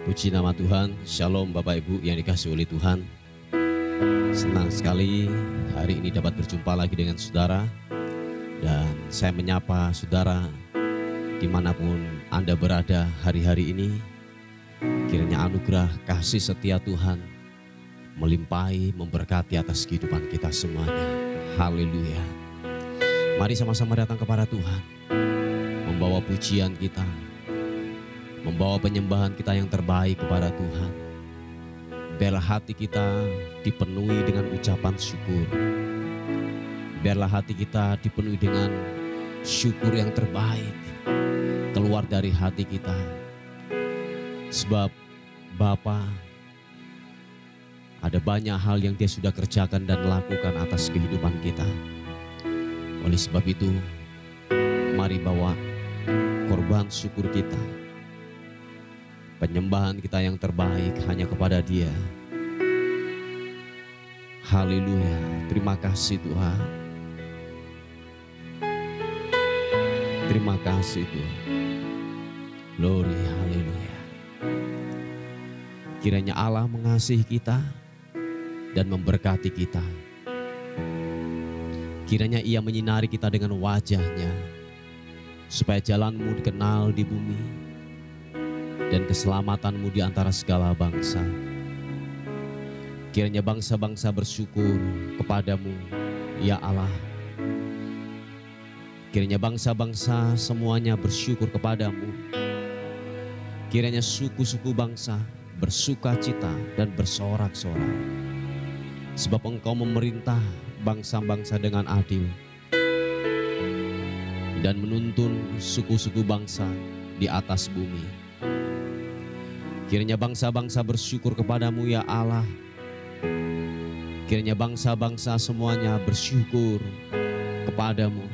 Puji nama Tuhan, Shalom Bapak Ibu yang dikasihi oleh Tuhan. Senang sekali hari ini dapat berjumpa lagi dengan saudara. Dan saya menyapa saudara dimanapun Anda berada hari-hari ini. Kiranya anugerah kasih setia Tuhan melimpahi, memberkati atas kehidupan kita semuanya. Haleluya. Mari sama-sama datang kepada Tuhan, membawa pujian kita, membawa penyembahan kita yang terbaik kepada Tuhan. Biarlah hati kita dipenuhi dengan ucapan syukur. Biarlah hati kita dipenuhi dengan syukur yang terbaik keluar dari hati kita. Sebab Bapa, ada banyak hal yang Dia sudah kerjakan dan lakukan atas kehidupan kita. Oleh sebab itu, mari bawa korban syukur kita, penyembahan kita yang terbaik hanya kepada Dia. Haleluya. Terima kasih Tuhan. Terima kasih Tuhan. Glory, haleluya. Kiranya Allah mengasihi kita dan memberkati kita. Kiranya Ia menyinari kita dengan wajah-Nya, supaya jalanmu dikenal di bumi dan keselamatanmu di antara segala bangsa. Kiranya bangsa-bangsa bersyukur kepadamu, ya Allah. Kiranya bangsa-bangsa semuanya bersyukur kepadamu. Kiranya suku-suku bangsa bersuka cita dan bersorak-sorak. Sebab Engkau memerintah bangsa-bangsa dengan adil dan menuntun suku-suku bangsa di atas bumi. Kiranya bangsa-bangsa bersyukur kepadamu, ya Allah. Kiranya bangsa-bangsa semuanya bersyukur kepadamu.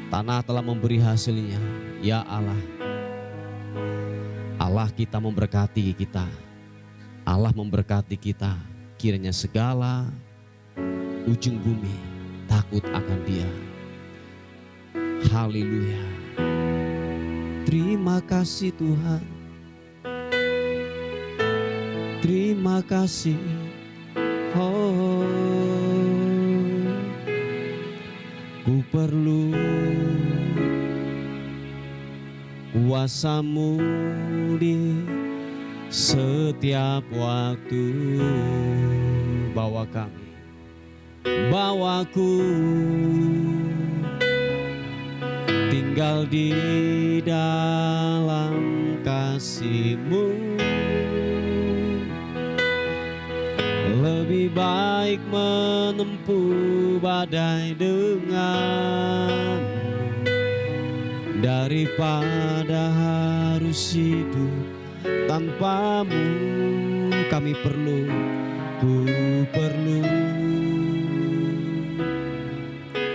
Tanah telah memberi hasilnya, ya Allah. Allah kita memberkati kita. Allah memberkati kita. Kiranya segala ujung bumi takut akan Dia. Haleluya. Terima kasih Tuhan. Terima kasih. Oh, ku perlu kuasa-Mu di setiap waktu. Bawa kami, bawaku tinggal di dalam kasih-Mu. Lebih baik menempuh badai dengan daripada harus hidup tanpa-Mu. Kami perlu, ku perlu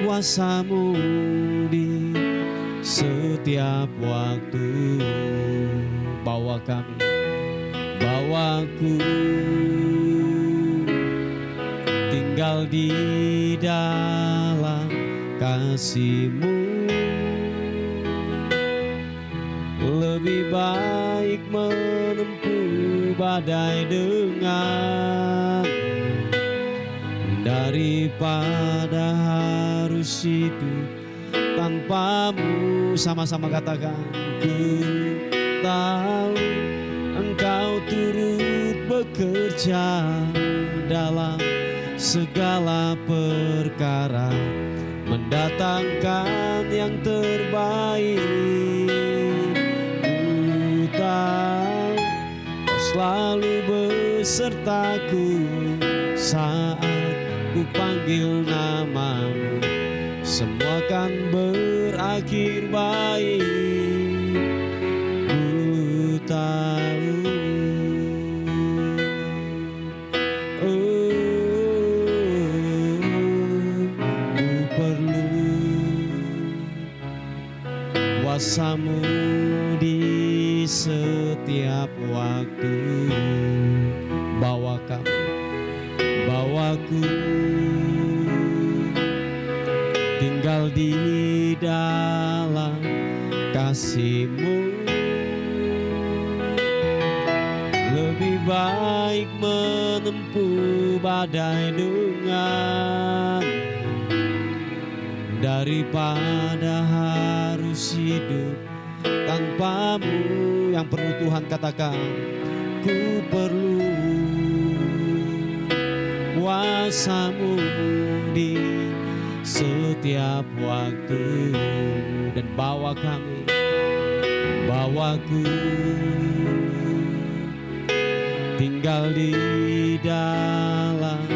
kuasa-Mu di setiap waktu. Bawa kami, bawaku tinggal di dalam kasih-Mu. Lebih baik menempuh badai dengan daripada harus hidup tanpa-Mu. Sama-sama katakan, ku tahu Engkau turut bekerja dalam segala perkara, mendatangkan yang terbaik. Ku tahu Kau selalu besertaku saat ku panggil nama-Mu. Semua kan berakhir baik. Ku tahu. Kuasa-Mu di setiap waktu. Bawa kami, bawaku tinggal di dalam kasih-Mu. baik menempuh badai dengan daripada harus hidup tanpamu. Yang perlu Tuhan katakan, ku perlu kuasa-Mu di setiap waktu, dan bawa kami, bawaku tinggal di dalam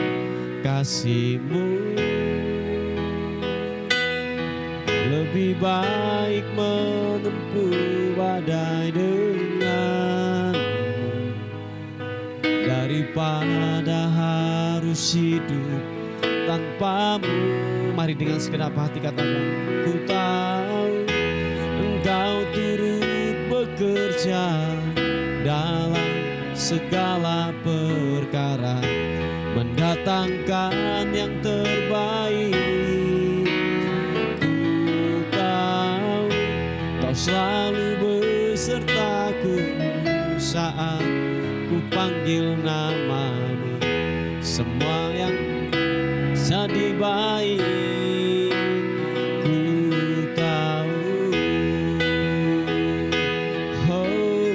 kasih-Mu. Lebih baik menempuh badai dengan daripada harus hidup tanpa-Mu. Mari dengan segenap hati katakan, ku tahu Engkau turut bekerja dalam segala perkara, mendatangkan yang terbaik. Ku tahu Kau selalu besertaku saat ku panggil nama-Mu. Semua yang jadi baik, ku tahu. Oh,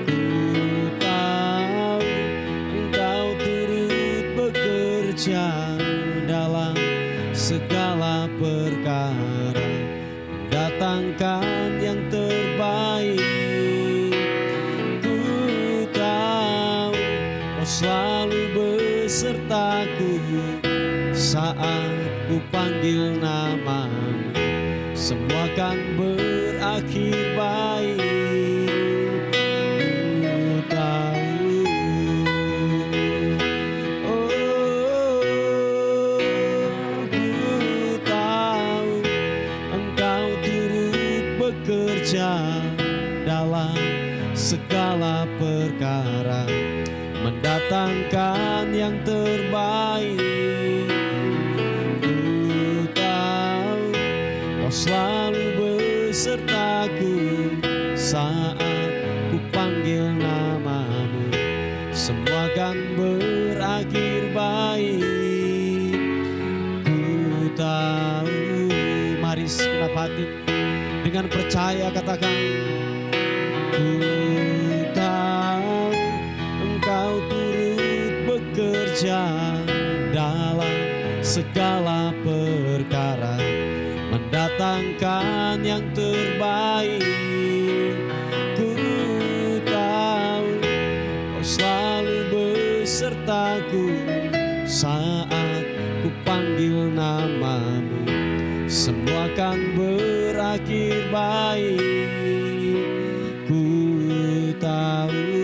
ku tahu Engkau turut bekerja dalam segala perkara, mendatangkan yang terbaik. Ku tahu Kau selalu besertaku saat ku panggil nama-Mu. Semua kan berakhir baik. Ku tahu, oh, ku tahu Engkau turut bekerja dalam segala perkara, mendatangkan yang terbaik. Ku tahu Kau selalu besertaku saat ku panggil nama-Mu. Semua kan berakhir baik. Ku tahu. Mari segenap hati dengan percaya katakan, ku tahu Engkau turut bekerja dalam segala perkara, mendatangkan yang terbaik. Ku tahu Kau selalu besertaku saat ku panggil nama-Mu. Semua kan berakhir baik. Ku tahu.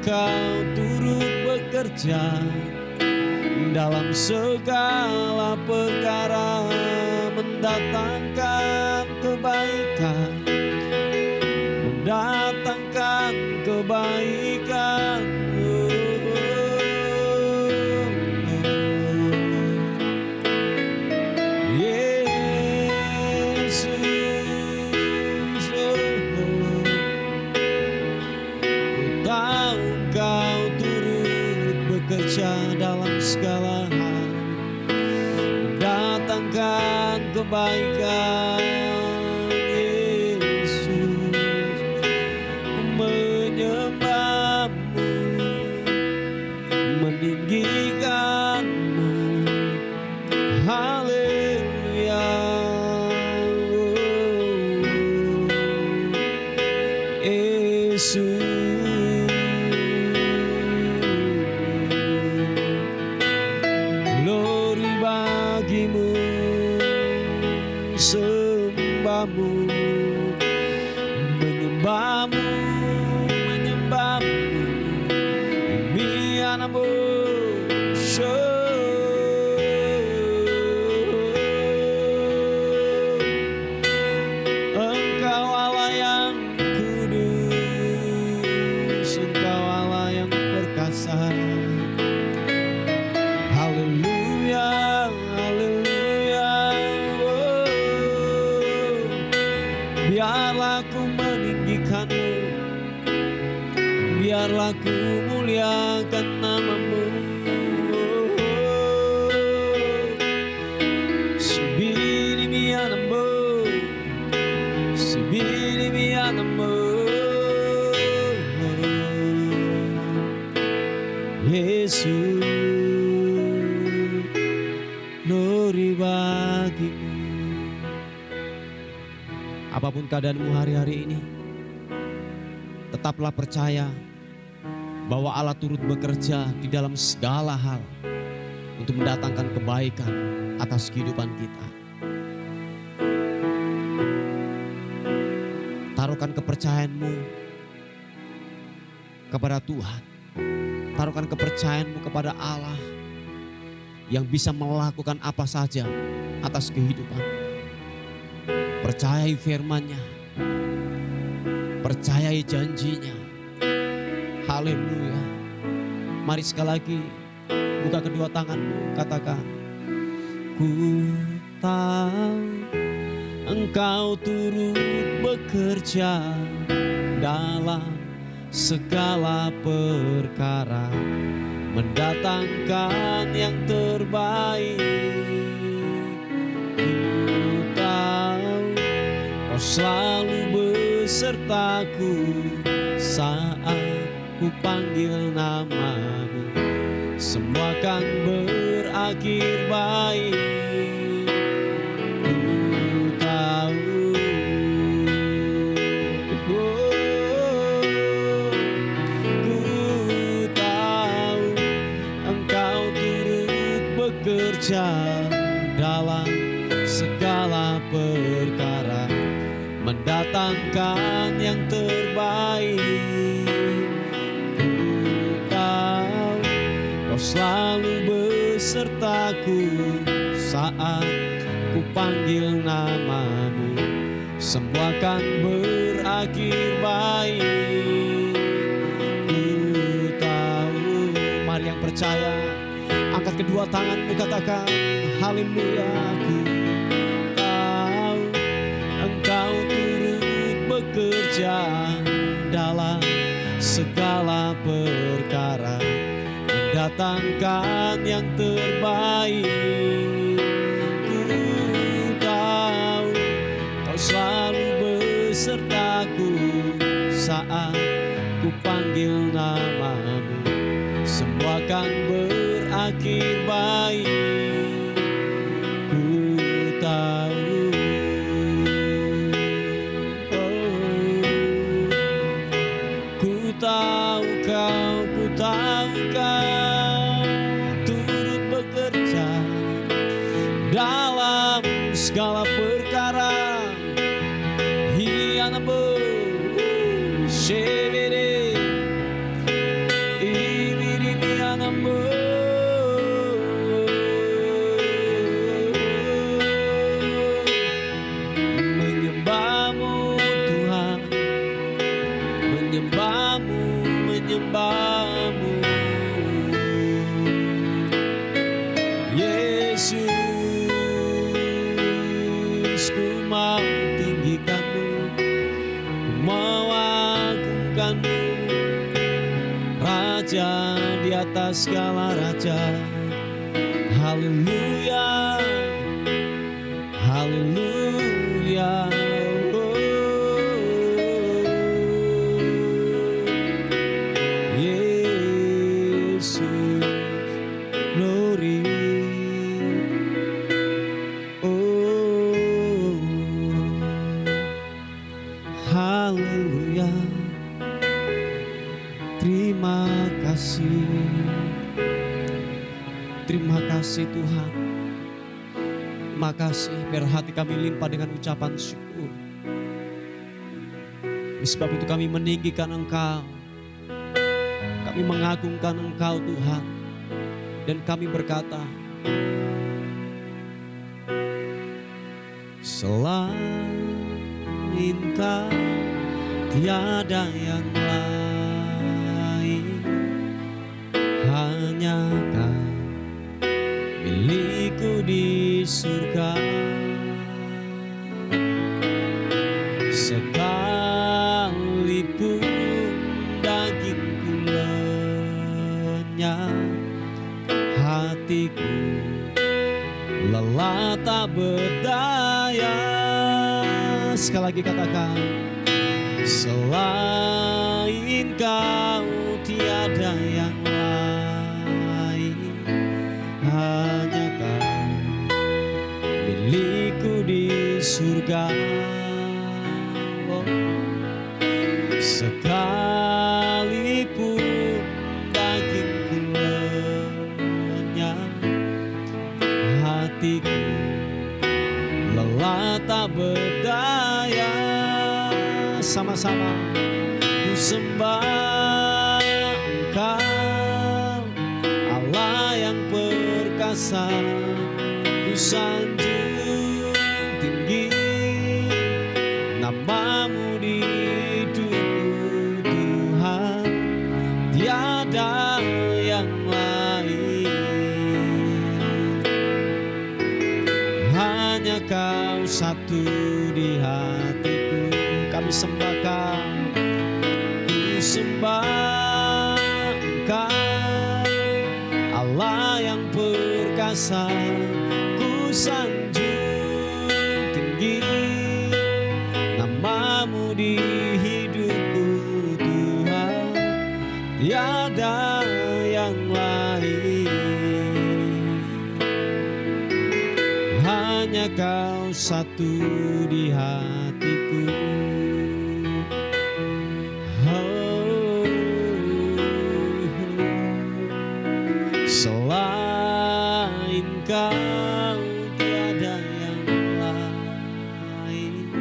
Kau turut bekerja dalam segala perkara, mendatangkan kebaikan, mendatangkan kebaikan. Bekerja dalam segala hal, mendatangkan kebaikan. Yesus, ku menyembah-Mu, meninggikan-Mu. Haleluya. Yesus, bagimu aku meninggikan-Mu, biarlah ku muliakan nama-Mu. Yesus, glory bagi-Mu. Apapun keadaanmu hari-hari ini, tetaplah percaya bahwa Allah turut bekerja di dalam segala hal untuk mendatangkan kebaikan atas kehidupan kita. Taruhkan kepercayaanmu kepada Tuhan. Taruhkan kepercayaanmu kepada Allah yang bisa melakukan apa saja atas kehidupan. Percayai firman-Nya, percayai janjinya. Haleluya. Mari sekali lagi buka kedua tanganmu, katakan, ku tahu Engkau turut bekerja dalam segala perkara, mendatangkan yang terbaik. Ku tahu Kau selalu besertaku saat ku panggil nama-Mu, semua kan berakhir baik. Dalam segala perkara, mendatangkan yang terbaik. Ku tahu Kau selalu besertaku saat ku panggil nama-Mu, semua kan berakhir baik. Ku tahu, mari yang percaya, angkat kedua tanganmu, katakan, haleluya. Ku tahu Engkau turut bekerja dalam segala perkara, mendatangkan yang terbaik. Ku tahu Kau selalu besertaku saat ku panggil nama-Mu, semua kan berakhir baik. Ku tahu, ku tahu Kau turut bekerja dalam segala perkara. Hianamu, shevere, ibirianamu. Menyembahmu Yesus, ku mau tinggikan-Mu, ku mau agungkan-Mu, Raja di atas segala raja. Haleluya, haleluya. Haleluya. Terima kasih. Terima kasih Tuhan. Terima kasih, biar hati kami limpah dengan ucapan syukur. Sebab itu kami meninggikan Engkau. Kami mengagungkan Engkau Tuhan. Dan kami berkata, selain Kau tiada yang lain, hanya Kau milikku di surga. Segala hatiku lelah tak berdaya. Sekali lagi katakan, selain Kau tiada yang lain, hanya Kau milikku di surga. Oh, sekalipun dagingku lenyap, hatiku lelah tak berdaya. Sama-sama ku sembah Engkau, Allah yang perkasa. Ku sanjung tinggi namamu di hidupku Tuhan, tiada yang lain. Hanya Kau satu di hatiku. Kami sembah Kau, ku sembah Engkau, Allah yang perkasa. Ku sanjung tinggi namamu di hidupku Tuhan, tiada yang lain. Hanya Kau satu di hatiku. Selain Kau tiada yang lain,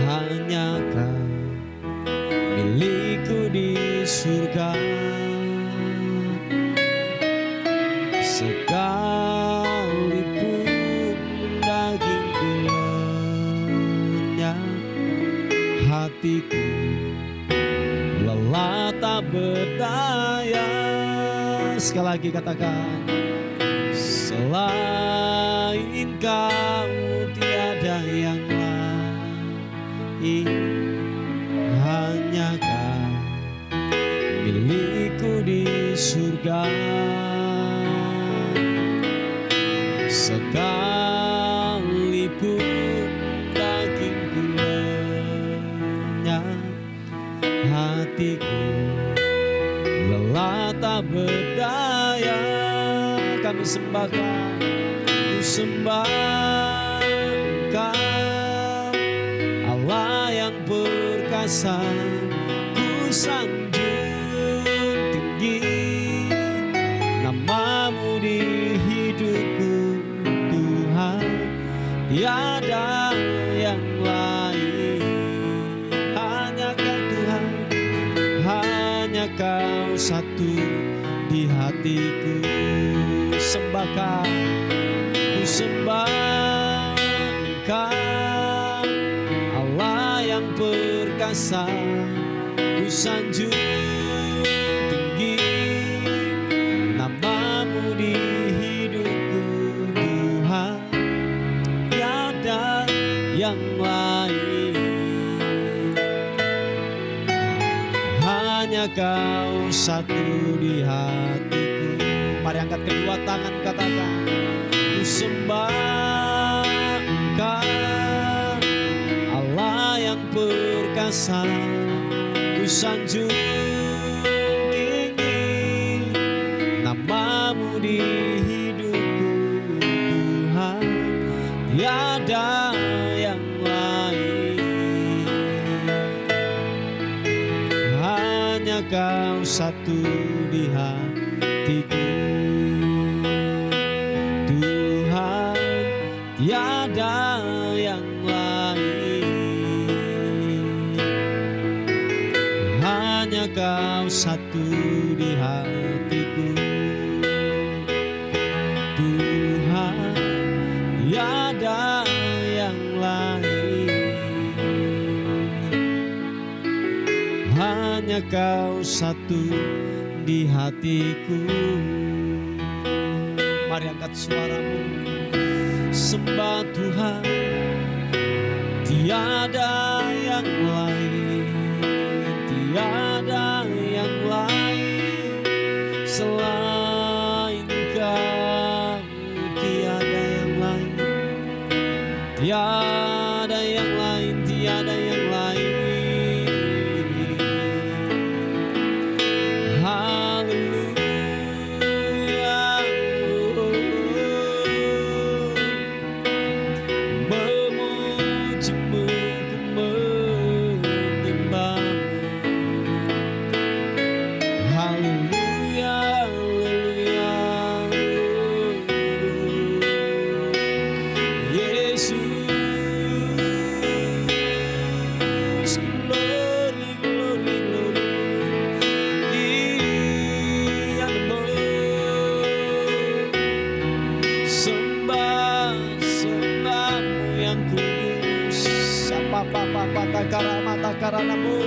hanya Kau milikku di surga. Sekalipun dagingku lenyap, hatiku lelah tak berdaya. Sekali lagi katakan, selain Kau tiada yang lain, hanya Kau milikku di surga. Sekalipun dagingku lenyap, hatiku lelah tak berdaya. Kami sembah Kau, ku sembah Engkau, Allah yang perkasa. Ku sanjung tinggi namamu di hidupku Tuhan, tiada yang lain. Hanya Kau Tuhan, hanya Kau satu di hatiku. Sembah Kau, ku sembah Engkau, Allah yang perkasa. Ku sanjung tinggi namamu di hidupku Tuhan, tiada yang lain. Hanya Kau satu di hatiku. Mari angkat kedua tangan, katakan, ku sembah Engkau, Allah yang perkasa. Ku sanjung tinggi namamu di hidupku Tuhan, tiada yang lain. Hanya Kau satu di hatiku Tuhan, tiada yang lain. Hanya Kau satu di hatiku Tuhan, tiada yang lain. Hanya Kau satu di hatiku. Mari angkat suaramu, sembah Tuhan, tiada yang lain, tiada yang lain selain karanamu.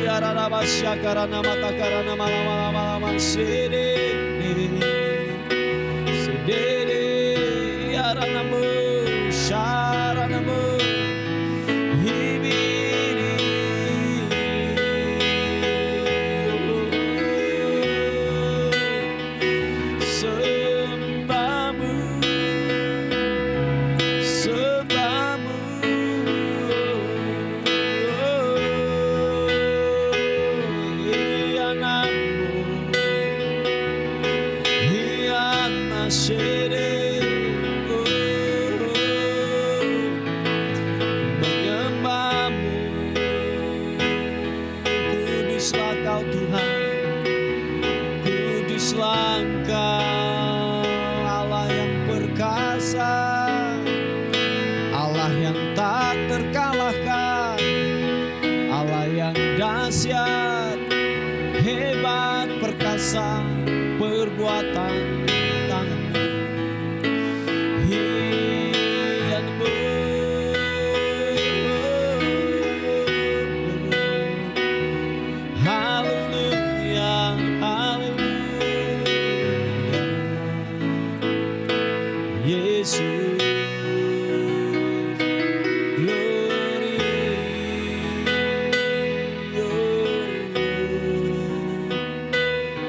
Yararabasya karana mata karana malama sede. Sede yaranamu syaranamu. Hibiri sembahmu, sembahmu. Hianamu, hiana sede. Kau Tuhan, kuduslah Engkau, Allah yang perkasa, Allah yang tak terkalahkan, Allah yang dahsyat, hebat, perkasa, perbuatan tangan-Mu. Yesus, glory,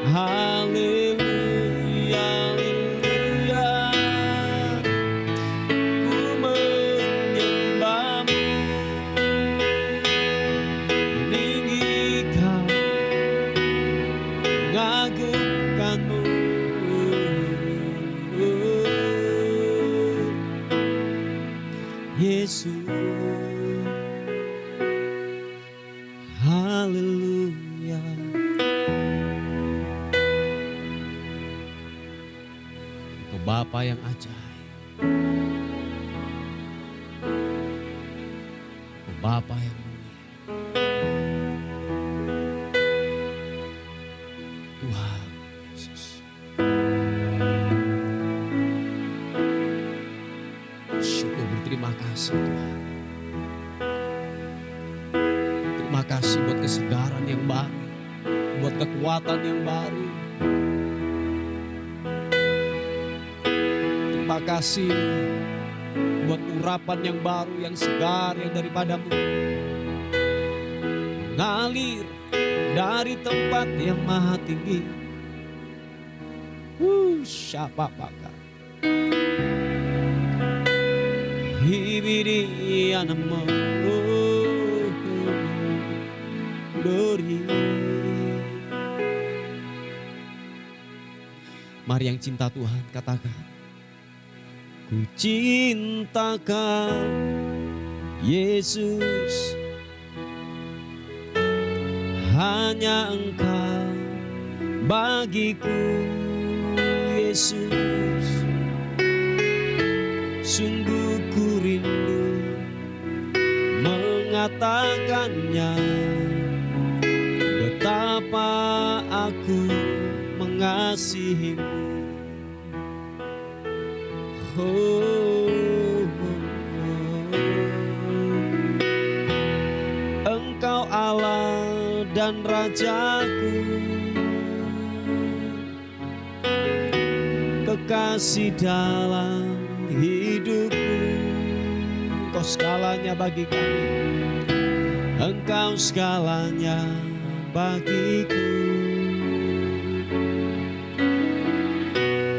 haleluya, haleluya. Ku menyembahmu, meninggikan, mengagungkanmu. Yesus, haleluya. Engkau Bapa yang ajaib, Engkau Bapa yang mulia, Tuhan Yesus. Syukur, berterima kasih Tuhan. Terima kasih buat kesegaran yang baru, buat kekuatan yang baru. Terima kasih buat urapan yang baru, yang segar, yang daripadamu. Mengalir dari tempat yang maha tinggi. Siapa pakar? Hibiri anamo glory. Mari yang cinta Tuhan katakan, ku cinta Kau Yesus, hanya Engkau bagiku Yesus. Sungguh ku rindu mengatakannya, betapa aku mengasihimu. Engkau Allah dan Rajaku, kekasih dalam hidupku. Engkau segalanya bagi kami, Engkau segalanya bagiku.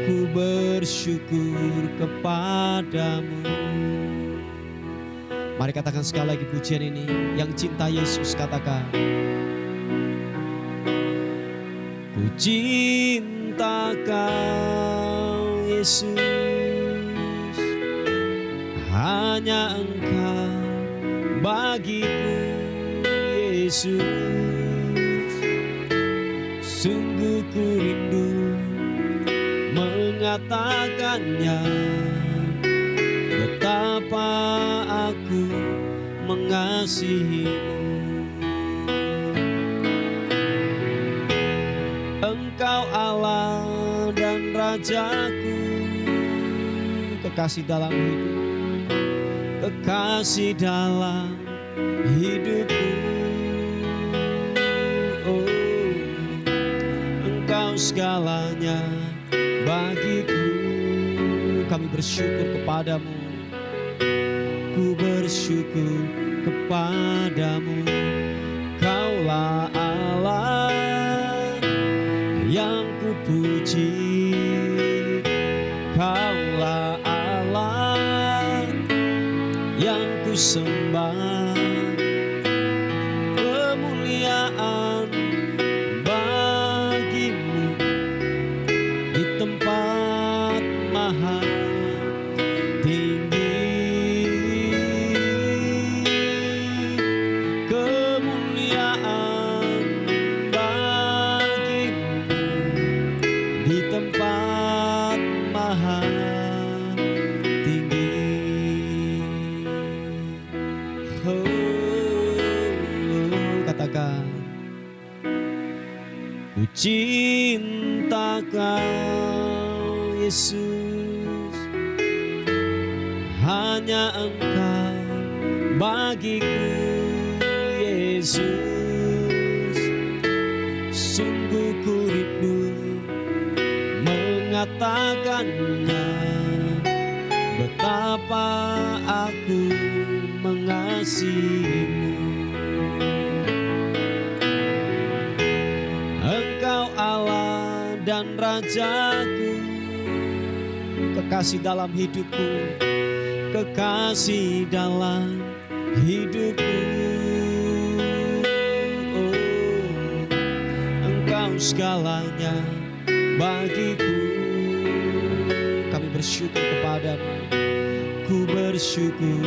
Ku bersyukur kepadamu. Mari katakan sekali lagi pujian ini. Yang cinta Yesus katakan, ku cinta Kau Yesus, hanya Engkau bagiku Yesus. Sungguh ku rindu mengatakannya, betapa aku mengasihimu. Engkau Allah dan Rajaku, kekasih dalam hidup, kekasih dalam hidupku. Oh, Engkau segalanya bagiku. Kami bersyukur kepadamu. Ku bersyukur kepadamu. Kaulah Allah yang ku puji. Kaulah Allah yang ku sembah. Kemuliaan bagimu di tempat maha tinggi. Kemuliaan bagimu di tempat maha tinggi. Katakan, ku cinta Kau Yesus, hanya Engkau bagiku Yesus. Sungguh ku rindu mengatakannya, betapa aku mengasihimu. Engkau Allah dan Rajaku, kekasih dalam hidupku, kekasih dalam hidupku. Oh, Engkau segalanya bagiku. Kami bersyukur kepadamu. Ku bersyukur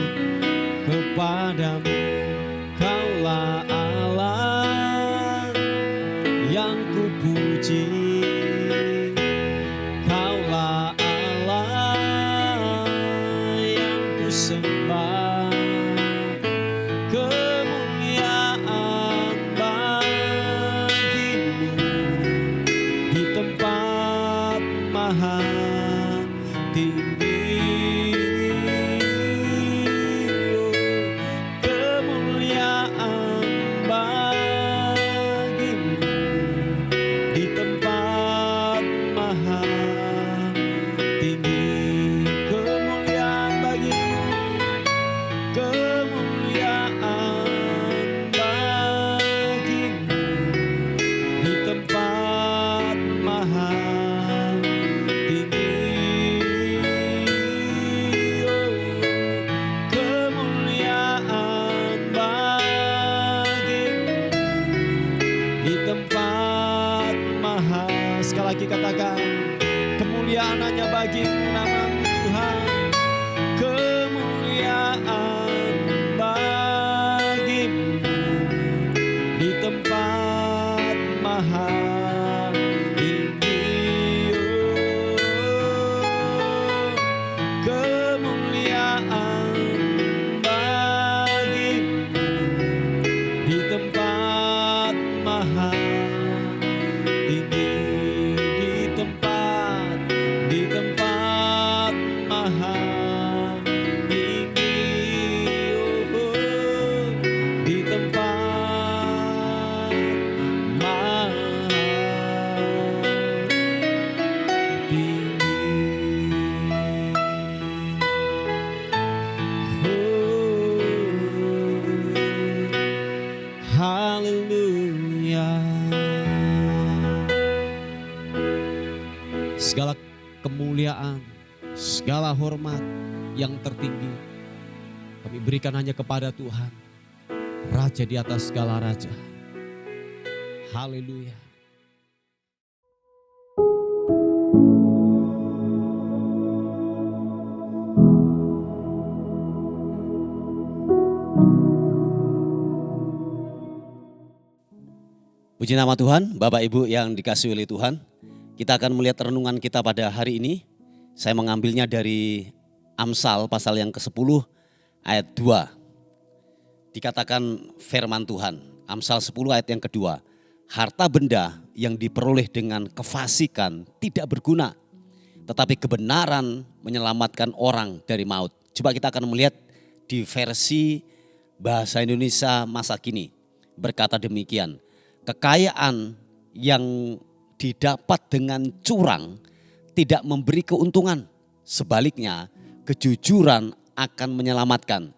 kepadamu. Kaulah Allah yang ku puji. Kaulah Allah yang ku sembah. Kemuliaan bagimu di tempat maha tinggi. Kemuliaan bagimu di tempat maha tinggi. Kemuliaan bagimu, kemuliaan bagimu di tempat maha tinggi. Oh, kemuliaan bagimu di tempat maha. Sekali lagi katakan, kemuliaan hanya bagimu namamu Tuhan. Kemuliaan bagimu di tempat maha tinggi. Oh, kemuliaan bagimu di tempat maha tinggi. Di tempat maha tinggi. Oh, di tempat maha tinggi. Oh, haleluya. Segala kemuliaan, segala hormat yang tertinggi kami berikan hanya kepada Tuhan, Raja di atas segala raja. Haleluya. Puji nama Tuhan, Bapak Ibu yang dikasihi oleh Tuhan. Kita akan melihat renungan kita pada hari ini. Saya mengambilnya dari Amsal pasal yang ke-10 ayat 2. Dikatakan firman Tuhan, Amsal 10 ayat yang kedua. Harta benda yang diperoleh dengan kefasikan tidak berguna, tetapi kebenaran menyelamatkan orang dari maut. Coba kita akan melihat di versi Bahasa Indonesia masa kini berkata demikian, kekayaan yang didapat dengan curang tidak memberi keuntungan. Sebaliknya, kejujuran akan menyelamatkan.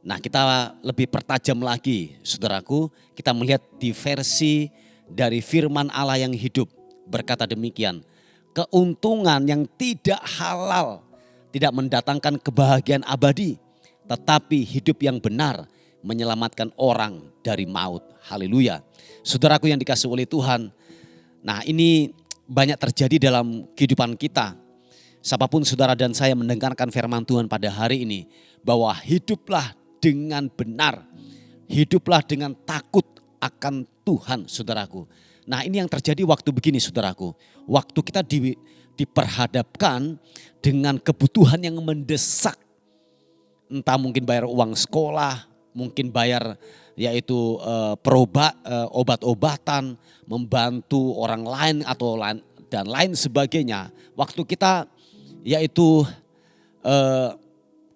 Nah, kita lebih pertajam lagi, saudaraku. Kita melihat di versi dari firman Allah yang hidup. Berkata demikian, keuntungan yang tidak halal tidak mendatangkan kebahagiaan abadi. Tetapi hidup yang benar menyelamatkan orang dari maut. Haleluya. Saudaraku yang dikasihi oleh Tuhan. Nah, ini banyak terjadi dalam kehidupan kita. Siapapun saudara dan saya mendengarkan firman Tuhan pada hari ini, bahwa hiduplah dengan benar, hiduplah dengan takut akan Tuhan, saudaraku. Nah, ini yang terjadi waktu begini, saudaraku. Waktu kita diperhadapkan dengan kebutuhan yang mendesak. Entah mungkin bayar uang sekolah, mungkin bayar yaitu obat-obatan, membantu orang lain atau dan lain sebagainya. Waktu kita yaitu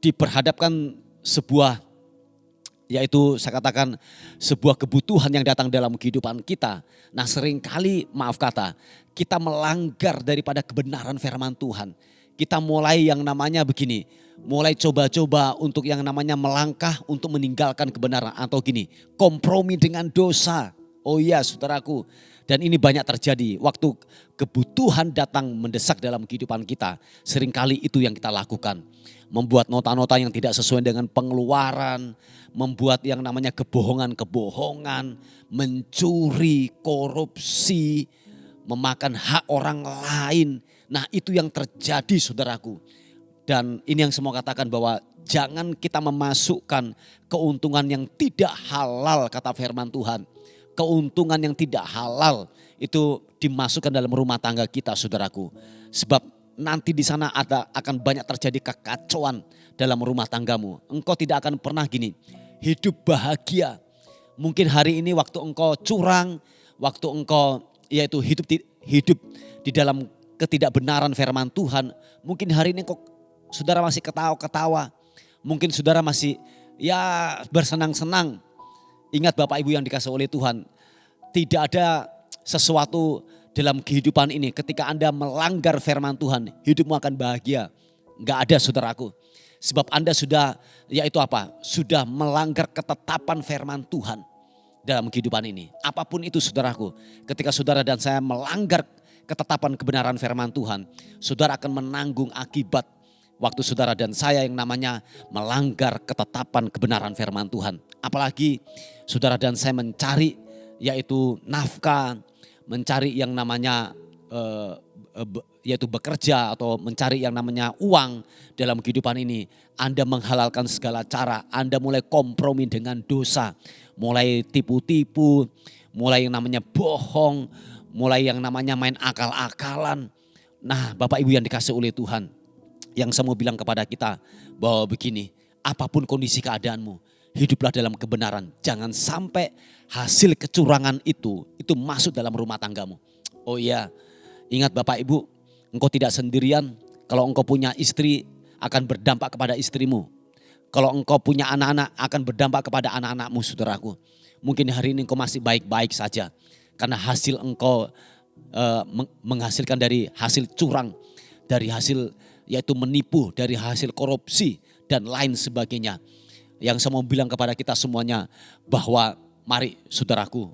diperhadapkan sebuah, yaitu saya katakan sebuah kebutuhan yang datang dalam kehidupan kita. Nah, seringkali maaf kata kita melanggar daripada kebenaran firman Tuhan. Kita mulai yang namanya begini, mulai coba-coba untuk yang namanya melangkah untuk meninggalkan kebenaran, atau gini, kompromi dengan dosa. Oh iya, saudaraku. Dan ini banyak terjadi waktu kebutuhan datang mendesak dalam kehidupan kita. Seringkali itu yang kita lakukan. Membuat nota-nota yang tidak sesuai dengan pengeluaran. Membuat yang namanya kebohongan-kebohongan. Mencuri, korupsi, memakan hak orang lain. Nah, itu yang terjadi, saudaraku. Dan ini yang semua katakan bahwa jangan kita memasukkan keuntungan yang tidak halal, kata firman Tuhan. Keuntungan yang tidak halal itu dimasukkan dalam rumah tangga kita, saudaraku. Sebab nanti di sana akan banyak terjadi kekacauan dalam rumah tanggamu. Engkau tidak akan pernah gini, hidup bahagia. Mungkin hari ini waktu engkau curang, waktu engkau yaitu hidup di dalam ketidakbenaran firman Tuhan. Mungkin hari ini kok saudara masih ketawa-ketawa. Mungkin saudara masih ya bersenang-senang. Ingat Bapak Ibu yang dikasihi oleh Tuhan. Tidak ada sesuatu dalam kehidupan ini ketika Anda melanggar firman Tuhan, hidupmu akan bahagia. Enggak ada, saudaraku. Sebab Anda sudah yaitu apa? Sudah melanggar ketetapan firman Tuhan dalam kehidupan ini. Apapun itu, saudaraku. Ketika saudara dan saya melanggar ketetapan kebenaran firman Tuhan, saudara akan menanggung akibat waktu saudara dan saya yang namanya melanggar ketetapan kebenaran firman Tuhan. Apalagi saudara dan saya mencari yaitu nafkah, mencari yang namanya yaitu bekerja atau mencari yang namanya uang dalam kehidupan ini. Anda menghalalkan segala cara, Anda mulai kompromi dengan dosa, mulai tipu-tipu, mulai yang namanya bohong, mulai yang namanya main akal-akalan. Nah, Bapak Ibu yang dikasihi oleh Tuhan, yang saya mau bilang kepada kita bahwa begini, apapun kondisi keadaanmu, hiduplah dalam kebenaran. Jangan sampai hasil kecurangan itu masuk dalam rumah tanggamu. Oh iya, ingat Bapak Ibu, engkau tidak sendirian. Kalau engkau punya istri, akan berdampak kepada istrimu. Kalau engkau punya anak-anak, akan berdampak kepada anak-anakmu, saudaraku. Mungkin hari ini engkau masih baik-baik saja. Karena hasil engkau menghasilkan dari hasil curang, dari hasil yaitu menipu, dari hasil korupsi dan lain sebagainya. Yang saya mau bilang kepada kita semuanya bahwa mari saudaraku,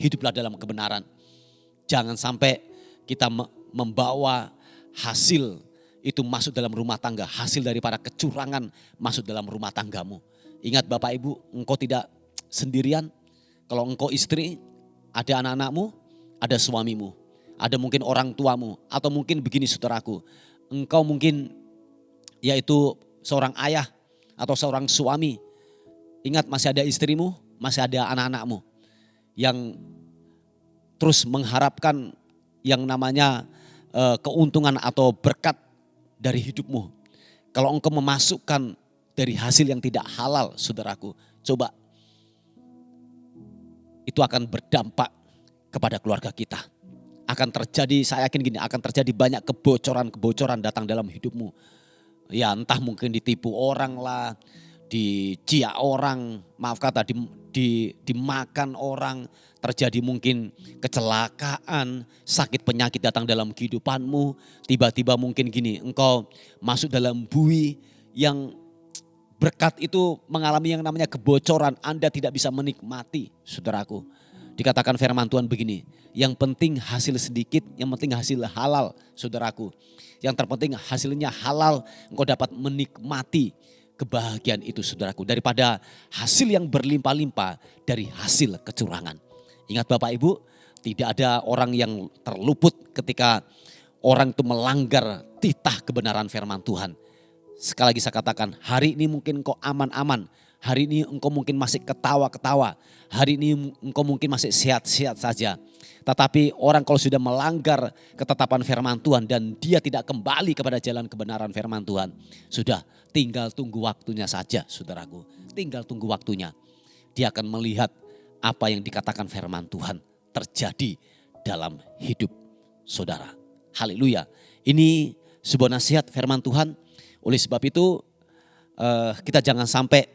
hiduplah dalam kebenaran. Jangan sampai kita membawa hasil itu masuk dalam rumah tangga, hasil daripada kecurangan masuk dalam rumah tanggamu. Ingat Bapak Ibu, engkau tidak sendirian. Kalau engkau istri, ada anak-anakmu, ada suamimu, ada mungkin orang tuamu, atau mungkin begini saudaraku, engkau mungkin yaitu seorang ayah atau seorang suami. Ingat masih ada istrimu, masih ada anak-anakmu yang terus mengharapkan yang namanya keuntungan atau berkat dari hidupmu. Kalau engkau memasukkan dari hasil yang tidak halal, saudaraku, coba itu akan berdampak kepada keluarga kita. Akan terjadi, saya yakin gini, akan terjadi banyak kebocoran-kebocoran datang dalam hidupmu. Ya entah mungkin ditipu orang lah, dijiak orang, maaf kata dimakan orang, terjadi mungkin kecelakaan, sakit penyakit datang dalam kehidupanmu, tiba-tiba mungkin gini, engkau masuk dalam bui yang berkat itu mengalami yang namanya kebocoran, Anda tidak bisa menikmati, saudaraku. Dikatakan firman Tuhan begini, yang penting hasil sedikit, yang penting hasil halal, saudaraku. Yang terpenting hasilnya halal, engkau dapat menikmati kebahagiaan itu, saudaraku. Daripada hasil yang berlimpah-limpah dari hasil kecurangan. Ingat Bapak Ibu, tidak ada orang yang terluput ketika orang itu melanggar titah kebenaran firman Tuhan. Sekali lagi saya katakan, hari ini mungkin engkau aman-aman. Hari ini engkau mungkin masih ketawa-ketawa. Hari ini engkau mungkin masih sehat-sehat saja. Tetapi orang kalau sudah melanggar ketetapan firman Tuhan dan dia tidak kembali kepada jalan kebenaran firman Tuhan. Sudah tinggal tunggu waktunya saja, saudaraku. Tinggal tunggu waktunya. Dia akan melihat apa yang dikatakan firman Tuhan terjadi dalam hidup saudara. Haleluya. Ini sebuah nasihat firman Tuhan. Oleh sebab itu kita jangan sampai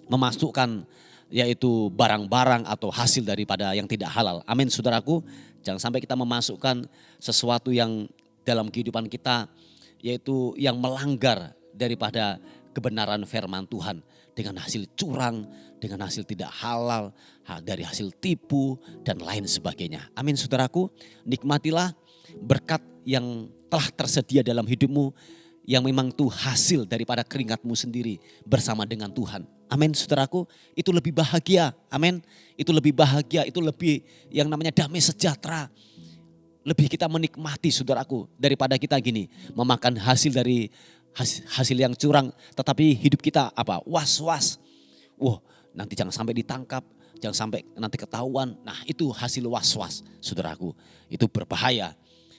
memasukkan yaitu barang-barang atau hasil daripada yang tidak halal. Amin saudaraku. Jangan sampai kita memasukkan sesuatu yang dalam kehidupan kita yaitu yang melanggar daripada kebenaran firman Tuhan. Dengan hasil curang, dengan hasil tidak halal, dari hasil tipu dan lain sebagainya. Amin saudaraku. Nikmatilah berkat yang telah tersedia dalam hidupmu. Yang memang itu hasil daripada keringatmu sendiri bersama dengan Tuhan. Amin saudaraku, itu lebih bahagia, amin. Itu lebih bahagia, itu lebih yang namanya damai sejahtera. Lebih kita menikmati saudaraku daripada kita gini, memakan hasil dari hasil yang curang. Tetapi hidup kita apa? Was-was. Wah, nanti jangan sampai ditangkap, jangan sampai nanti ketahuan. Nah itu hasil was-was saudaraku, itu berbahaya.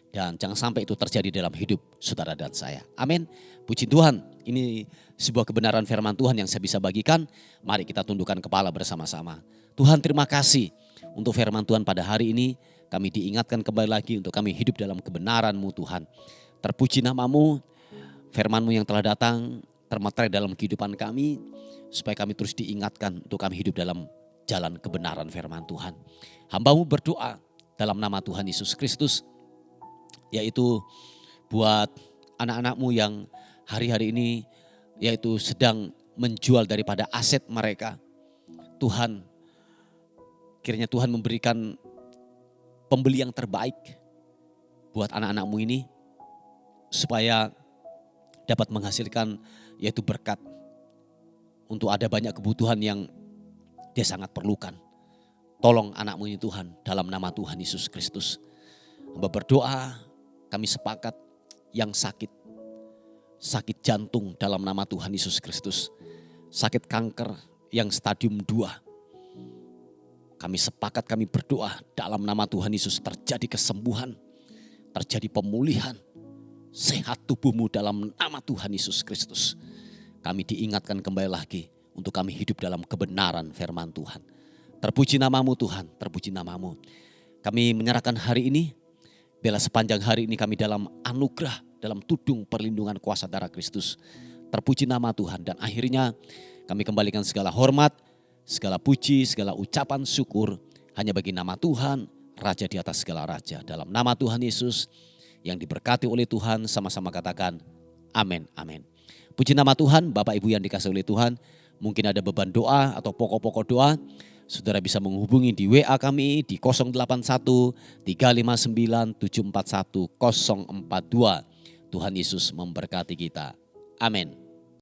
Dan jangan sampai itu terjadi dalam hidup saudara dan saya. Amin. Puji Tuhan, ini sebuah kebenaran firman Tuhan yang saya bisa bagikan. Mari kita tundukkan kepala bersama-sama. Tuhan terima kasih untuk firman Tuhan pada hari ini. Kami diingatkan kembali lagi untuk kami hidup dalam kebenaran-Mu Tuhan. Terpuji nama-Mu, firman-Mu yang telah datang termeterai dalam kehidupan kami. Supaya kami terus diingatkan untuk kami hidup dalam jalan kebenaran firman Tuhan. Hamba-Mu berdoa dalam nama Tuhan Yesus Kristus. Yaitu buat anak-anak-Mu yang hari-hari ini yaitu sedang menjual daripada aset mereka. Tuhan, kiranya Tuhan memberikan pembeli yang terbaik buat anak-anak-Mu ini. Supaya dapat menghasilkan yaitu berkat. Untuk ada banyak kebutuhan yang dia sangat perlukan. Tolong anak-Mu ini Tuhan dalam nama Tuhan Yesus Kristus. Hamba berdoa. Kami sepakat yang sakit jantung dalam nama Tuhan Yesus Kristus. Sakit kanker yang stadium 2. Kami sepakat, kami berdoa dalam nama Tuhan Yesus terjadi kesembuhan, terjadi pemulihan, sehat tubuhmu dalam nama Tuhan Yesus Kristus. Kami diingatkan kembali lagi untuk kami hidup dalam kebenaran firman Tuhan. Terpuji nama-Mu Tuhan, terpuji nama-Mu. Kami menyerahkan hari ini. Bila sepanjang hari ini kami dalam anugerah, dalam tudung perlindungan kuasa darah Kristus. Terpuji nama Tuhan dan akhirnya kami kembalikan segala hormat, segala puji, segala ucapan syukur hanya bagi nama Tuhan, Raja di atas segala raja. Dalam nama Tuhan Yesus yang diberkati oleh Tuhan, sama-sama katakan amin, amin. Puji nama Tuhan, Bapak Ibu yang dikasihi oleh Tuhan. Mungkin ada beban doa atau pokok-pokok doa. Saudara bisa menghubungi di WA kami di 081 359 741 042. Tuhan Yesus memberkati kita. Amin.